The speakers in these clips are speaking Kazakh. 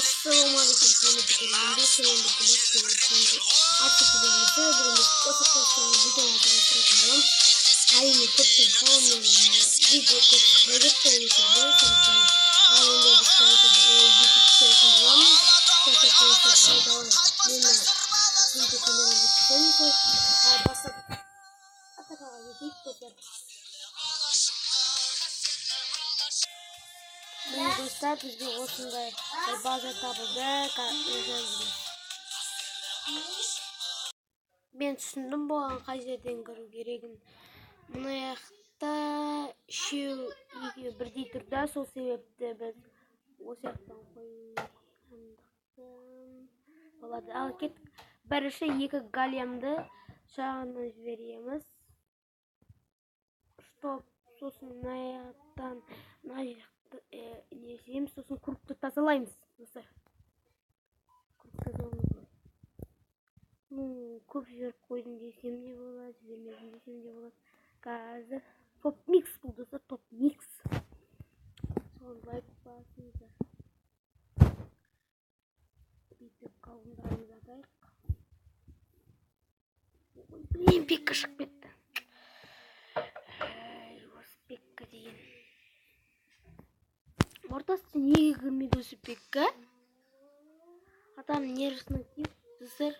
Assalamualaikum warahmatullahi wabarakatuh. Aku videomuzu bugün Osaka Konservatuvarı videomuzu çekiyorum. Aynı kopya falan video kaydet koyuyoruz. Zaten aynı bir tane YouTube çekiyorum. Osaka Konservatuvarı bunlar video kanalıma çıkıyor. Basıp atakalım video. Dostlar bizde осындай база табылды. Мен түсіндім бұған қай жерден кіру керегін. Мына жақта үшеу бірдей тұр да, сол себепті біз осы жақтан қойғандықтан болады. Ал кеттік. Бірінші екі големді жағынан жібереміз. Стоп, сосын мына жақтан мына жақты несеміз, сосын кругты тазалаймыз. Достар, круг тазаламыз. Көп жіберіп қойдым десем де болады, жібермедім десем де болады. Қазір топ микс бұл достар, топ микс. Соған лайк басыңыздар. Бүйтіп қалғандарымызды атайық. Блин, пекка шығып кетті. Осы пекка деген. Ортасы неге кірмейді осы пекка? Адам нервісінің тиіп, достар.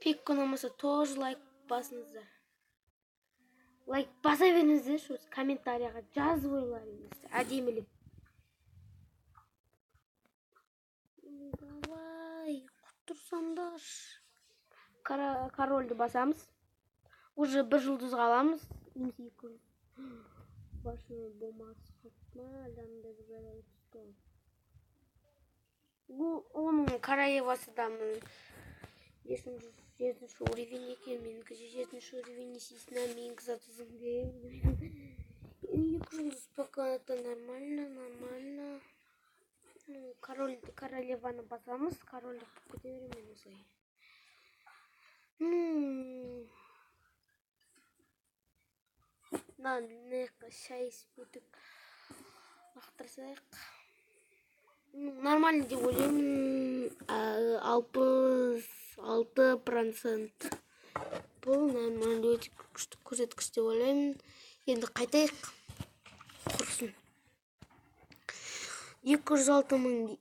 Пекка ұнамаса тоже лайк басыңыздар. Лайк баса беріңіздер, осы комментарияға жазып ойларыңызды әдемілеп. Давай, құттырсаңдар. Корольді басамыз. Уже бір жұлдызға аламыз. Немесе екі жұлдыз. Башыны болмасы қытма, әлемді бәрі өтті. Оның королевасы дамы. 7-ші уровень екен, менікі 7-ші уровень, естественно, менікі затызым дейм. 2 жұлдыз пока это нормально. Королеваны басамыз, корольді көте беремін осылай. Шай іспетік лақтырсайық. Нормально деп ойлаймын. 66%. Бұл нормально өте көрсеткіш деп ойлаймын. Енді қайтайық. Құрсын. 206.000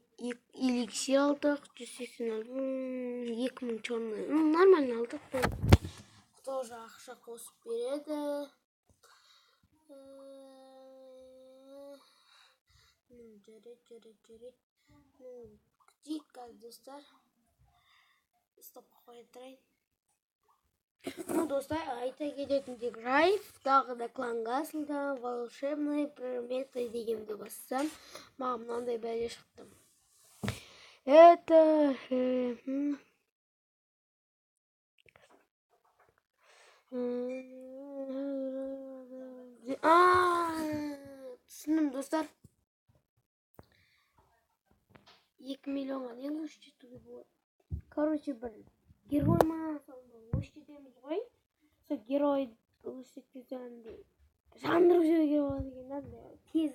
эликсир алдық. 186.000 черный. Нормально алдық. Тоже ақша қосып береді. Жарет. Күтейік қазір достар. Стопқа қоя тұрайын. Достар, айта кететін тек райф, тағы да клан Гаслда, волшебный предметы дегенді бассам, маған мынандай бәле шықты. Это... Түсіндім, достар. 2 миллионға не лучше жетуге болады. Короче, бір герой ма, лучше жетеміз ғой. Сол герой лучше жетеміз. Жандырып жіберге болады екен, тез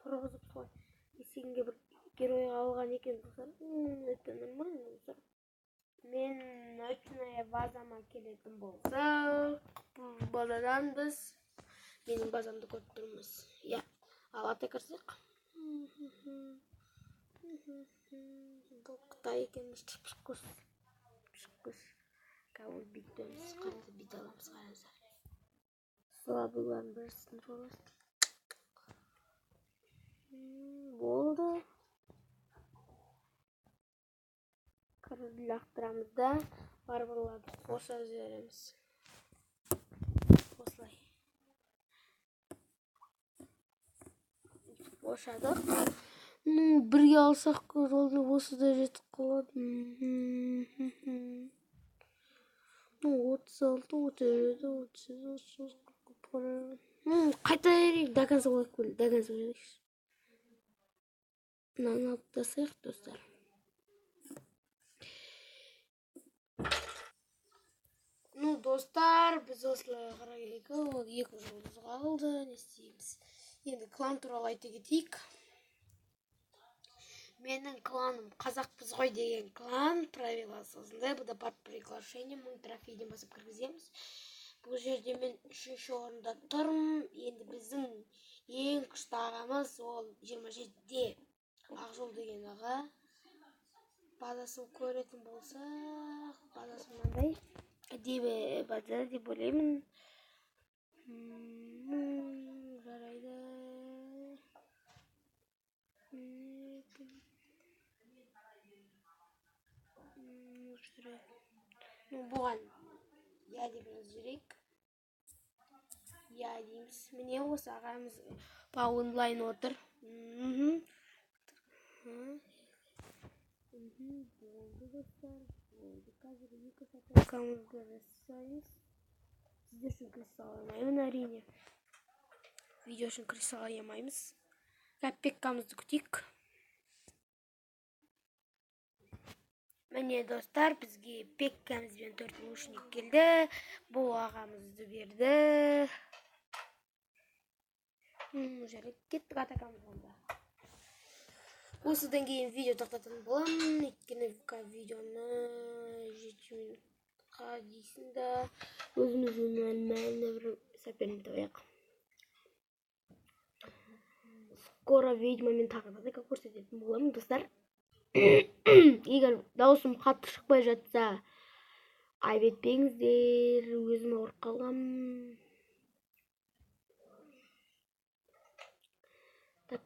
тұрғызып солай. Есегінге бір геройға алған екен, достар. Это нормально, достар. Мен ночная базама келетін болса, базадан біз менің базамды көріп тұрмыз. Я, ал ата кірсек. Бұл Қытай екеніміз шыққыш. Кәуір бүйтеміз, қанды бит аламыз қараңыздар. Слабыларын бірісін жоласын. Болды. Король лақтырамыз да, барбарларды қоса жібереміз. Осылай. Қошадық. Бірге алсақ корольді осы да жетіп қалады. 36, 37, 38. Қайта ерек, дәкәнсі олайық көлі, дәкәнсі олайықшы. Мынаны алып тасайық, достар. Достар, біз осылай қарайық, 2 жұлдыз қалды, не істейміз. Енді клан туралы айта кетейік. Менің кланым қазақпыз ғой деген клан правиласы осындай. Бұда под приглашение 1000 трофейден басып кіргіземіз. Бұл жерде мен 3-ші орында тұрмын. Енді біздің ең күшті ағамыз ол 27-де Ақжол деген аға. Базасын көретін болсақ, базасы мынандай әдемі база деп ойлаймын. Жарайды. Бұған я деп жазып я дейміз. Міне осы ағамыз онлайн отыр. Болды достар. Болды. Қазір 2 сатакамызды жасаймыз. Сіздер үшін кірісе алмаймын әрине. Видео үшін кірісе алмаймыз. Пеккамызды күтейік. Міне достар, бізге пеккамызбен 4 лучник келді. Бұл ағамызды берді. Жарайды, кеттік атакамыз онда. Осыдан кейін видео тоқтататын боламын. Өйткені видеоны 7 минутқа дейсін да өзіміздің мәлі бір соперник табайық. Скоро ведьмамен тағы да көрсететін боламын достар. Егер даусым қатты шықпай жатса, айып етпеңіздер, өзім ауырып қалғам. Так.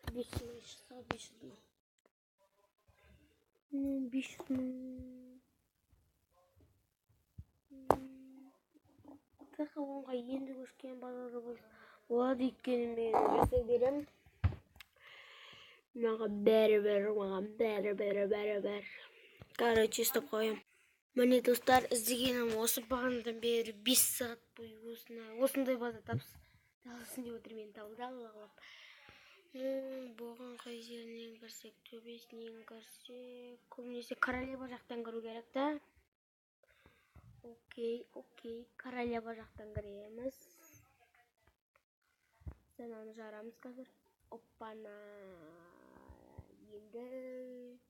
500 шықса 500 мың. 500 мың. Тақауынға енді көшкен базады болады өйткені мен жасай берем. Маған бәрі. Короче, стоп қоям. Міне достар, іздегенім осы бағанадан бері 5 сағат бойы осындай база табылсын деп отыр, мен табылды аллағалап. Бұған қай жерінен кірсек, төбесінен кірсек, көбінесе королева жақтан кіру керек та. Окей, королева жақтан кіреміз. Сананы жарамыз қазір. Оппана. Енді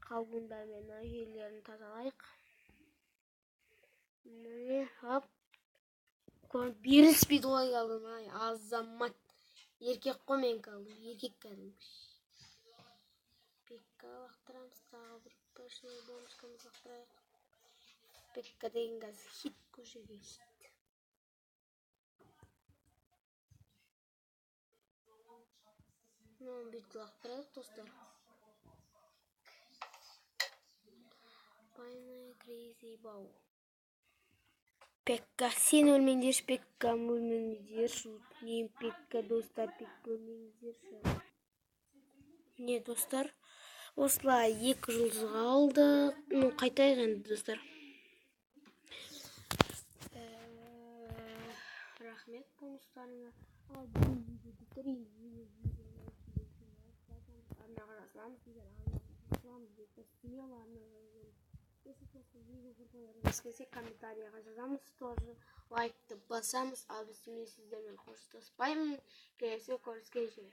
қалбундармен жерлерін тазалайық. Міне, хоп. Беріспейді олай қалдым, азамат. Еркек қой мен қалдым, еркек кәдім. Пекка лақтырамыз, тағы бір пашный бомбышкамыз лақтырайық. Пекка деген қазір хит көшеге хит. Бүйтіп лақтырайық достар. Пайный крейзи бау. Пекка, сен өлмеңдерші, Пекка өлмеңдерші. Нем Пекка достар, Пекка өлмеңдерші. Не достар, осылай 2 жұлдызға алдық. Қайтайық енді достар. Рахмет бонустарыңа. Комментарияға жазамыз, тоже лайкты басамыз, ал біз сіздермен қоштаспаймын. Келесі көріскенше.